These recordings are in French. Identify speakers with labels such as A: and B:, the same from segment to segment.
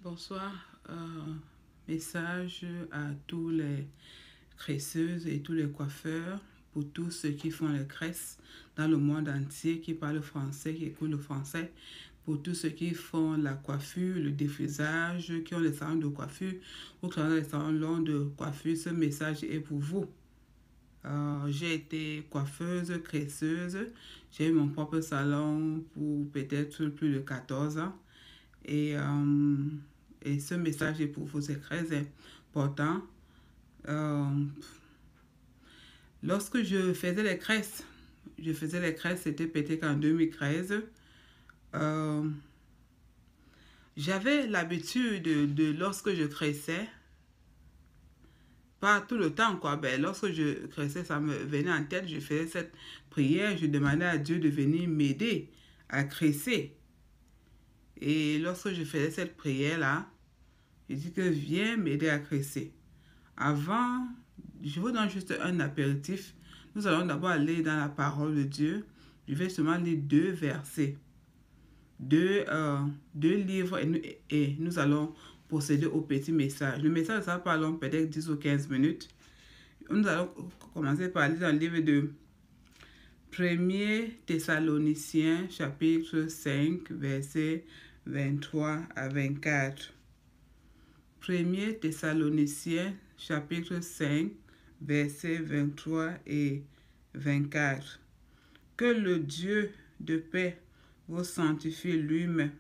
A: Bonsoir. Message à tous les cresseuses et tous les coiffeurs, pour tous ceux qui font les cresses dans le monde entier, qui parlent français, qui écoutent le français, pour tous ceux qui font la coiffure, le défrisage, qui ont les salons de coiffure ou qui ont les salons longs de coiffure. Ce message est pour vous. J'ai été coiffeuse, cresseuse. J'ai eu mon propre salon pour peut-être plus de 14 ans. Et ce message est pour vous, c'est très important. Lorsque je faisais les cresses, c'était peut-être en 2013. J'avais l'habitude de lorsque je cressais, pas tout le temps quoi, ben, lorsque je cressais, ça me venait en tête, je faisais cette prière, je demandais à Dieu de venir m'aider à cresser. Et lorsque je faisais cette prière-là, je dis que viens m'aider à cresser. Avant, je vous donne juste un apéritif. Nous allons d'abord aller dans la parole de Dieu. Je vais seulement lire 2 versets, 2 livres et nous allons procéder au petit message. Le message, ça va long, peut-être 10 ou 15 minutes. Nous allons commencer par lire dans le livre de 1er Thessaloniciens, chapitre 5, versets 23 à 24. 1er Thessaloniciens, chapitre 5, versets 23 et 24. Que le Dieu de paix vous sanctifie lui-même,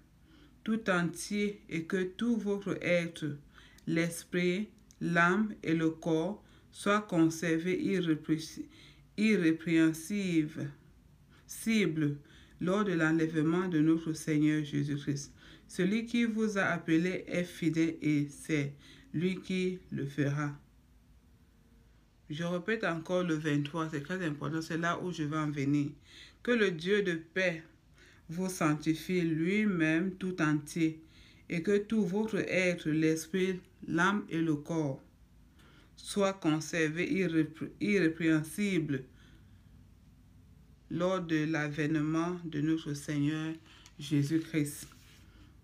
A: tout entier, et que tout votre être, l'esprit, l'âme et le corps, soient conservés irrépréhensibles lors de l'enlèvement de notre Seigneur Jésus-Christ. Celui qui vous a appelé est fidèle et c'est lui qui le fera. Je répète encore le 23, c'est très important, c'est là où je vais en venir. Que le Dieu de paix vous sanctifie lui-même tout entier, et que tout votre être, l'esprit, l'âme et le corps, soient conservés irrépréhensibles lors de l'avènement de notre Seigneur Jésus-Christ.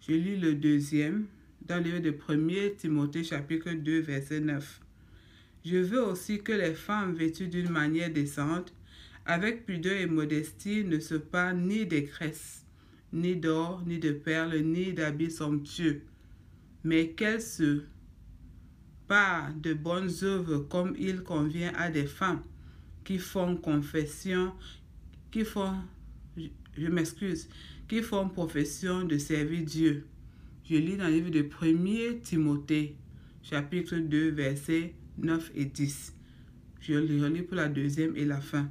A: Je lis le deuxième dans le livre de 1er Timothée chapitre 2 verset 9. Je veux aussi que les femmes vêtues d'une manière décente, avec pudeur et modestie, ne se parent ni des cresses, ni d'or, ni de perles, ni d'habits somptueux, mais qu'elles se parent de bonnes œuvres comme il convient à des femmes qui font confession, qui font profession de servir Dieu. Je lis dans le livre de 1er Timothée, chapitre 2, versets 9 et 10. Je le relis pour la deuxième et la fin.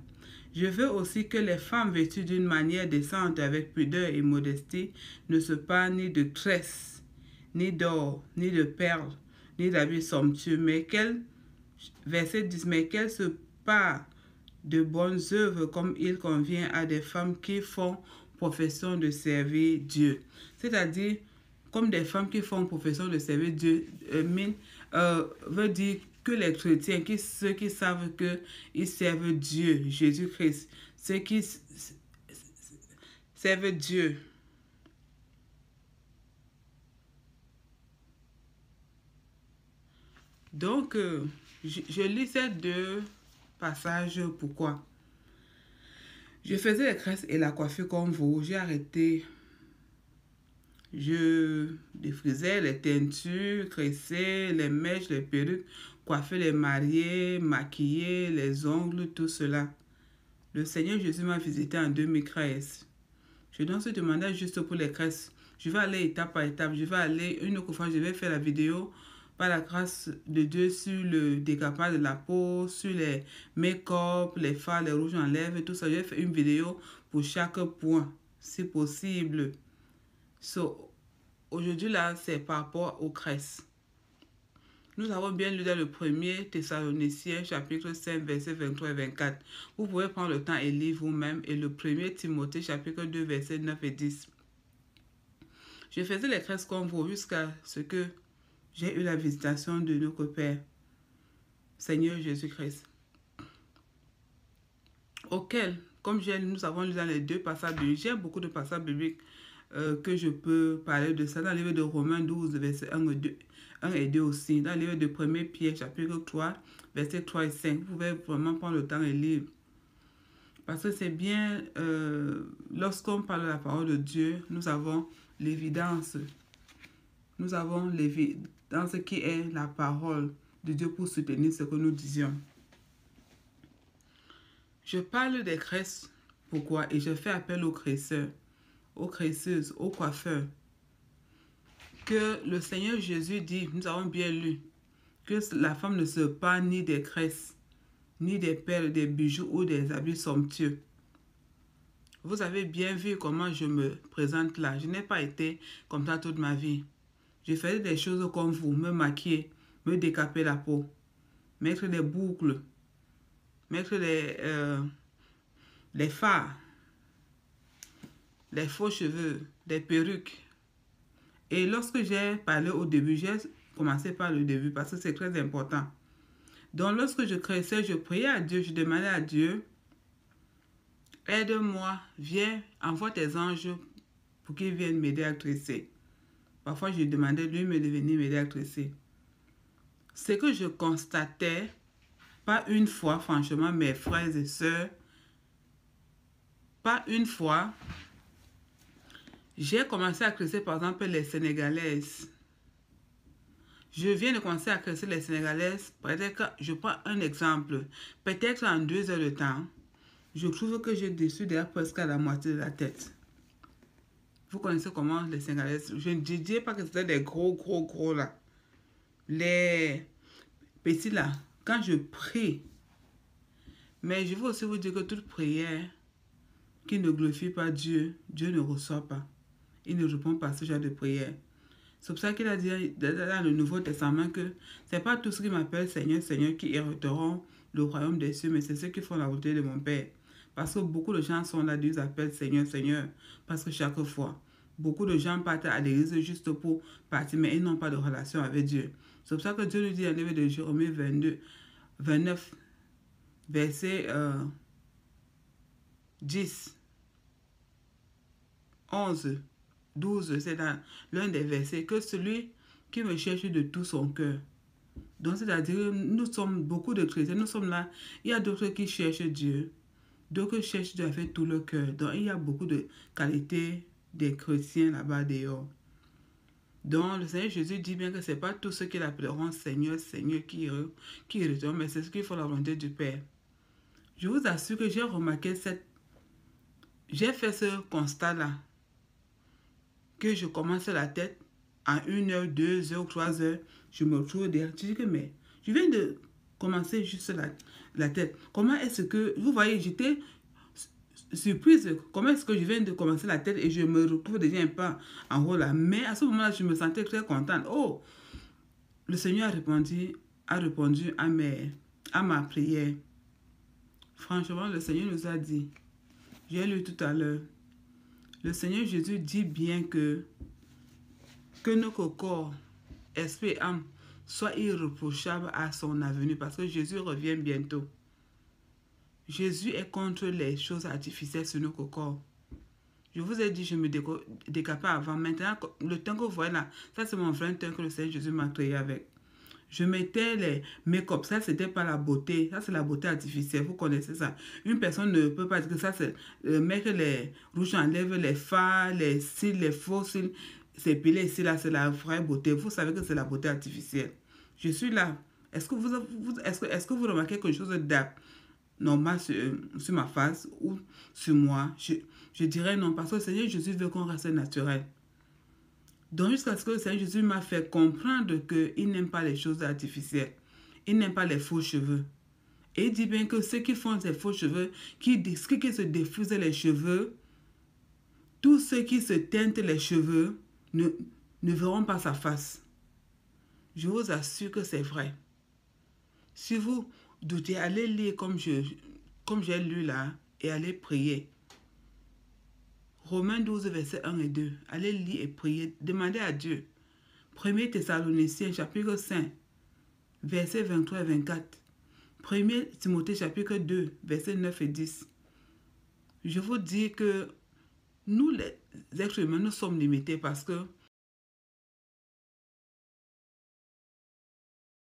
A: Je veux aussi que les femmes vêtues d'une manière décente, avec pudeur et modestie, ne se parent ni de tresses, ni d'or, ni de perles, ni d'habits somptueux, verset 10, mais qu'elles se parent de bonnes œuvres comme il convient à des femmes qui font profession de servir Dieu. C'est-à-dire, comme des femmes qui font profession de servir Dieu, veut dire que les chrétiens, ceux qui savent qu'ils servent Dieu, Jésus-Christ, ceux qui servent Dieu. Donc, je lis ces 2 passages. Pourquoi? Je faisais les tresses et la coiffure comme vous. J'ai arrêté. Je défrisais les teintures, tressais, les mèches, les perruques, coiffais les mariés, maquillais, les ongles, tout cela. Le Seigneur Jésus m'a visité en 2013. Je donne ce demandage juste pour les tresses. Je vais aller étape par étape. Je vais aller une autre fois, je vais faire la vidéo par la grâce de Dieu sur le décapage de la peau, sur les make-up, les fards, les rouges en lèvres, tout ça. Je vais faire une vidéo pour chaque point, si possible. Aujourd'hui, là, c'est par rapport aux tresses. Nous avons bien lu dans le 1er Thessaloniciens, chapitre 5, versets 23 et 24. Vous pouvez prendre le temps et lire vous-même. Et le 1er Timothée, chapitre 2, versets 9 et 10. Je faisais les tresses comme vous jusqu'à ce que j'ai eu la visitation de notre Père, Seigneur Jésus-Christ, auquel, comme nous avons lu dans les 2 passages bibliques, j'ai beaucoup de passages bibliques que je peux parler de ça dans le livre de Romains 12, versets 1 et 2 aussi. Dans le livre de 1 Pierre, chapitre 3, versets 3 et 5. Vous pouvez vraiment prendre le temps et lire. Parce que c'est bien, lorsqu'on parle de la parole de Dieu, nous avons l'évidence. Nous avons l'évidence qui est la parole de Dieu pour soutenir ce que nous disions. Je parle des crèches. Pourquoi? Et je fais appel aux cresseurs, aux cresseuses, aux coiffeurs. Que le Seigneur Jésus dit, nous avons bien lu, que la femme ne se pas ni des tresses, ni des perles, des bijoux ou des habits somptueux. Vous avez bien vu comment je me présente là. Je n'ai pas été comme ça toute ma vie. Je faisais des choses comme vous, me maquiller, me décaper la peau, mettre des boucles, mettre les fards, les faux cheveux, des perruques. Et lorsque j'ai parlé au début, j'ai commencé par le début parce que c'est très important. Donc lorsque je cressais, je priais à Dieu, je demandais à Dieu, aide-moi, viens, envoie tes anges pour qu'ils viennent m'aider à tresser. Parfois, je demandais lui-même de venir m'aider à tresser. Ce que je constatais, pas une fois, franchement, mes frères et sœurs, pas une fois, j'ai commencé à tresser, par exemple, les Sénégalaises. Je viens de commencer à tresser les Sénégalaises. Peut-être que je prends un exemple. Peut-être en 2 heures de temps, je trouve que je dessus déjà presque à la moitié de la tête. Vous connaissez comment les Sénégalaises? Je ne disais pas que c'était des gros là. Les petits là, quand je prie. Mais je veux aussi vous dire que toute prière qui ne glorifie pas Dieu, Dieu ne reçoit pas. Il ne répond pas à ce genre de prière. C'est pour ça qu'il a dit dans le Nouveau Testament que ce n'est pas tous ceux qui m'appellent Seigneur, Seigneur qui hériteront le royaume des cieux, mais c'est ceux qui font la volonté de mon Père. Parce que beaucoup de gens sont là, Dieu appelle Seigneur, Seigneur. Parce que chaque fois, beaucoup de gens partent à l'église juste pour partir, mais ils n'ont pas de relation avec Dieu. C'est pour ça que Dieu nous dit dans le livre de Jérémie 29, verset 10, 11, 12, c'est dans l'un des versets, que celui qui me cherche de tout son cœur. Donc, c'est-à-dire, nous sommes beaucoup de chrétiens, nous sommes là. Il y a d'autres qui cherchent Dieu, d'autres cherchent Dieu avec tout le cœur. Donc, il y a beaucoup de qualités des chrétiens là-bas dehors. Donc, le Seigneur Jésus dit bien que ce n'est pas tous ceux qui l'appelleront Seigneur, Seigneur qui hériteront, mais c'est ceux qui font la volonté du Père. Je vous assure que j'ai remarqué j'ai fait ce constat-là, que je commence la tête, en 1 heure, 2 heures, 3 heures, je me retrouve derrière. Je dis que, mais je viens de commencer juste la tête. Comment est-ce que, vous voyez, j'étais surprise. Comment est-ce que je viens de commencer la tête et je me retrouve déjà un peu en haut là. Mais à ce moment-là, je me sentais très contente. Oh, le Seigneur a répondu à ma prière. Franchement, le Seigneur nous a dit, j'ai lu tout à l'heure, le Seigneur Jésus dit bien que notre corps, esprit et âme soient irréprochables à son avenir parce que Jésus revient bientôt. Jésus est contre les choses artificielles sur notre corps. Je vous ai dit, je me décapais avant. Maintenant, le temps que vous voyez là, ça c'est mon vrai temps que le Seigneur Jésus m'a créé avec. Je mettais les make-up, ça c'était pas la beauté, ça c'est la beauté artificielle, vous connaissez ça. Une personne ne peut pas dire que ça c'est mettre les rouges en lèvres, les fards, les cils, les faux cils, s'épiler ici là, c'est la vraie beauté. Vous savez que c'est la beauté artificielle. Je suis là. Est-ce que vous remarquez quelque chose d'anormal sur ma face ou sur moi? Je dirais non, parce que le Seigneur Jésus veut qu'on reste naturel. Donc, jusqu'à ce que le Seigneur Jésus m'a fait comprendre qu'il n'aime pas les choses artificielles. Il n'aime pas les faux cheveux. Et il dit bien que ceux qui font ces faux cheveux, qui se diffusent les cheveux, tous ceux qui se teintent les cheveux ne verront pas sa face. Je vous assure que c'est vrai. Si vous doutez, allez lire comme j'ai lu là et allez prier. Romains 12, versets 1 et 2. Allez lire et prier. Demandez à Dieu. 1 Thessaloniciens, chapitre 5, versets 23 et 24. 1 Timothée, chapitre 2, versets 9 et 10. Je vous dis que nous, êtres humains, nous sommes limités parce que